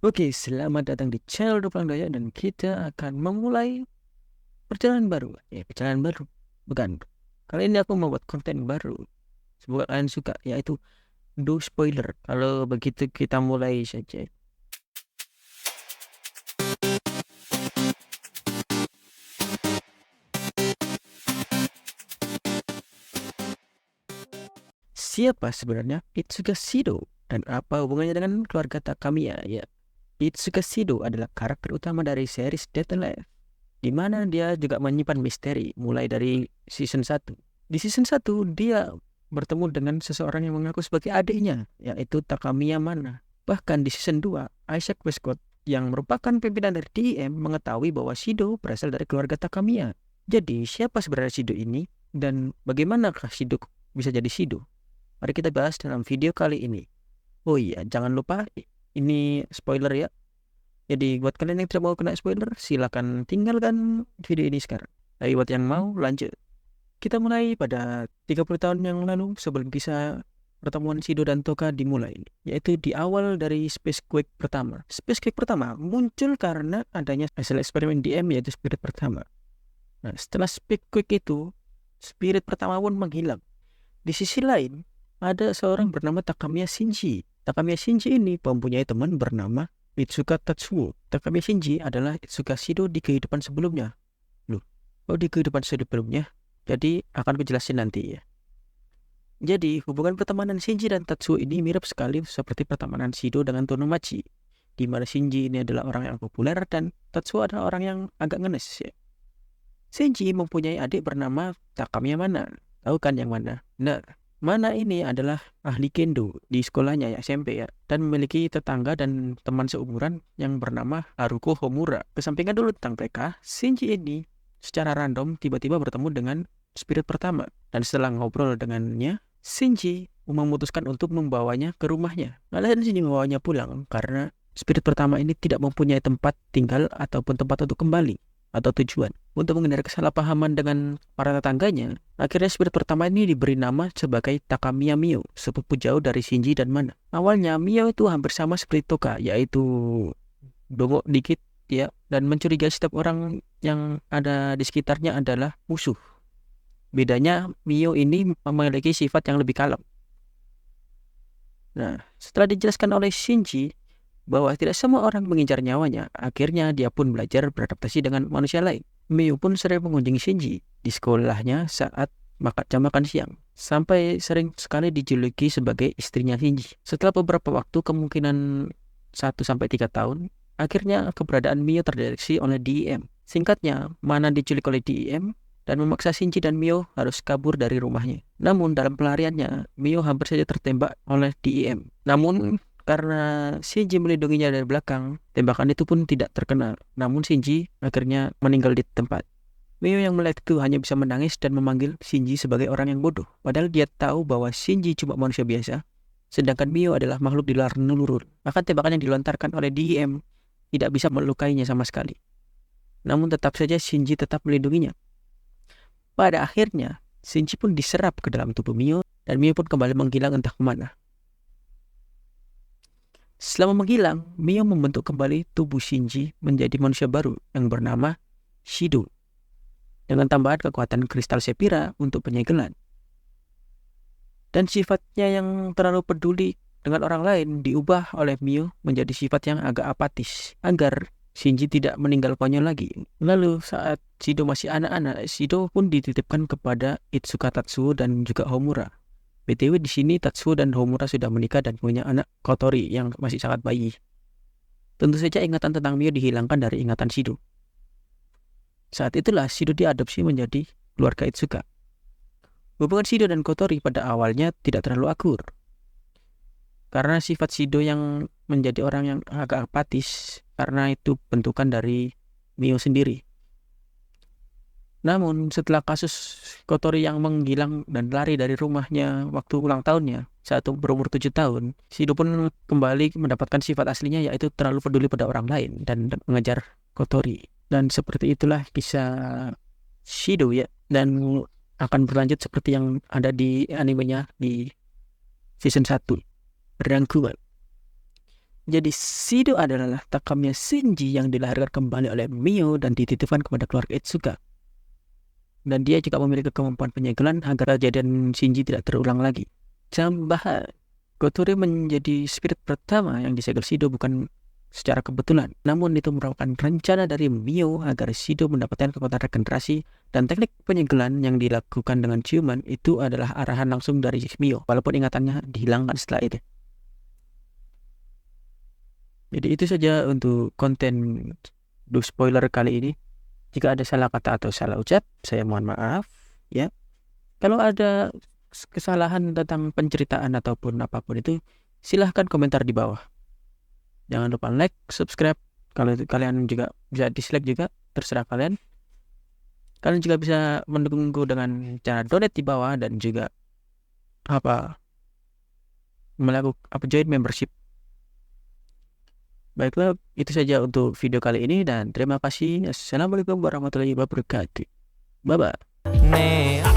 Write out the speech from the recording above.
Oke, selamat datang di channel Duplang Daya dan kita akan memulai perjalanan baru. Perjalanan baru. Bukan. Kali ini aku membuat konten baru. Semoga kalian suka, yaitu do spoiler. Kalau begitu kita mulai saja. Siapa sebenarnya Itsuka Shido dan apa hubungannya dengan keluarga Takamiya? Ya, Itsuka Shido adalah karakter utama dari series Death and Life, di mana dia juga menyimpan misteri mulai dari season 1. Di season 1 dia bertemu dengan seseorang yang mengaku sebagai adiknya, yaitu Takamiya Mana. Bahkan di season 2, Isaac Westcott yang merupakan pimpinan dari DEM mengetahui bahwa Shido berasal dari keluarga Takamiya. Jadi siapa sebenarnya Shido ini dan bagaimanakah Shido bisa jadi Shido? Mari kita bahas dalam video kali ini. Oh iya, jangan lupa ini spoiler ya. Jadi buat kalian yang tidak mau kena spoiler, silakan tinggalkan video ini sekarang. Tapi buat yang mau, lanjut. Kita mulai pada 30 tahun yang lalu sebelum kisah pertemuan Shido dan Toka dimulai, yaitu di awal dari Space Quake pertama. Space Quake pertama muncul karena adanya hasil eksperimen DM, yaitu spirit pertama. Nah, setelah Space Quake itu, spirit pertama pun menghilang. Di sisi lain, ada seorang bernama Takamiya Shinji. Takamiya Shinji ini mempunyai teman bernama Itsuka Tatsuo. Takamiya Shinji adalah Itsuka Shido di kehidupan sebelumnya. Loh, di kehidupan sebelumnya? Jadi akan kujelasin nanti ya. Jadi hubungan pertemanan Shinji dan Tatsuo ini mirip sekali seperti pertemanan Shido dengan Tonomachi, di mana Shinji ini adalah orang yang populer dan Tatsuo adalah orang yang agak ngenes ya. Shinji mempunyai adik bernama Takamiya Mana. Tahu kan yang mana? Nah, Mana ini adalah ahli kendo di sekolahnya ya, SMP ya, dan memiliki tetangga dan teman seumuran yang bernama Haruko Homura. Kesampingan dulu tentang mereka, Shinji ini secara random tiba-tiba bertemu dengan spirit pertama, dan setelah ngobrol dengannya, Shinji memutuskan untuk membawanya ke rumahnya. Alasan Shinji membawanya pulang karena spirit pertama ini tidak mempunyai tempat tinggal ataupun tempat untuk kembali atau tujuan. Untuk menghindari kesalahpahaman dengan para tetangganya, akhirnya spirit pertama ini diberi nama sebagai Takamiya Mio, sepupu jauh dari Shinji dan Mana. Awalnya Mio itu hampir sama seperti Toka, yaitu dongok dikit ya, dan mencurigai setiap orang yang ada di sekitarnya adalah musuh. Bedanya Mio ini memiliki sifat yang lebih kalem. Nah, setelah dijelaskan oleh Shinji bahwa tidak semua orang mengincar nyawanya, akhirnya dia pun belajar beradaptasi dengan manusia lain. Mio pun sering mengunjungi Shinji di sekolahnya saat jam makan siang, sampai sering sekali dijuluki sebagai istrinya Shinji. Setelah beberapa waktu, kemungkinan 1-3 tahun, akhirnya keberadaan Mio terdeteksi oleh DEM. Singkatnya, Mana diculik oleh DEM dan memaksa Shinji dan Mio harus kabur dari rumahnya. Namun dalam pelariannya, Mio hampir saja tertembak oleh DEM. Namun karena Shinji melindunginya dari belakang, tembakan itu pun tidak terkena. Namun Shinji akhirnya meninggal di tempat. Mio yang melihat itu hanya bisa menangis dan memanggil Shinji sebagai orang yang bodoh. Padahal dia tahu bahwa Shinji cuma manusia biasa, sedangkan Mio adalah makhluk di luar naluri. Bahkan tembakan yang dilontarkan oleh DM tidak bisa melukainya sama sekali. Namun tetap saja Shinji tetap melindunginya. Pada akhirnya, Shinji pun diserap ke dalam tubuh Mio, dan Mio pun kembali menghilang entah kemana. Selama menghilang, Mio membentuk kembali tubuh Shinji menjadi manusia baru yang bernama Shido, dengan tambahan kekuatan kristal Sephira untuk penyegelan. Dan sifatnya yang terlalu peduli dengan orang lain diubah oleh Mio menjadi sifat yang agak apatis, agar Shinji tidak meninggal konyol lagi. Lalu saat Shido masih anak-anak, Shido pun dititipkan kepada Itsuka Tatsuo dan juga Homura. BTW di sini Tatsuo dan Homura sudah menikah dan punya anak Kotori yang masih sangat bayi. Tentu saja ingatan tentang Mio dihilangkan dari ingatan Shido. Saat itulah Shido diadopsi menjadi keluarga Itsuka. Hubungan Shido dan Kotori pada awalnya tidak terlalu akur, karena sifat Shido yang menjadi orang yang agak apatis, karena itu bentukan dari Mio sendiri. Namun setelah kasus Kotori yang menghilang dan lari dari rumahnya waktu ulang tahunnya saat berumur 7 tahun, Shido pun kembali mendapatkan sifat aslinya, yaitu terlalu peduli pada orang lain dan mengejar Kotori. Dan seperti itulah kisah Shido ya, dan akan berlanjut seperti yang ada di animenya di season 1 Rangkuman. Jadi Shido adalah Takamiya Shinji yang dilahirkan kembali oleh Mio dan dititipkan kepada keluarga Itsuka. Dan dia juga memiliki kemampuan penyegelan agar kejadian Shinji tidak terulang lagi. Tambahan, Kotori menjadi spirit pertama yang disegel Shido bukan secara kebetulan, namun itu merupakan rencana dari Mio agar Shido mendapatkan kekuatan regenerasi, dan teknik penyegelan yang dilakukan dengan ciuman itu adalah arahan langsung dari Mio, walaupun ingatannya dihilangkan setelah itu. Jadi itu saja untuk konten do spoiler kali ini. Jika ada salah kata atau salah ucap, saya mohon maaf ya. Kalau ada kesalahan tentang penceritaan ataupun apapun itu, silahkan komentar di bawah. Jangan lupa like, subscribe. Kalau kalian juga bisa dislike juga, terserah kalian. Kalian juga bisa mendukungku dengan cara donate di bawah dan juga melakukan join membership. Baiklah, itu saja untuk video kali ini dan terima kasih. Assalamualaikum warahmatullahi wabarakatuh. Bye-bye.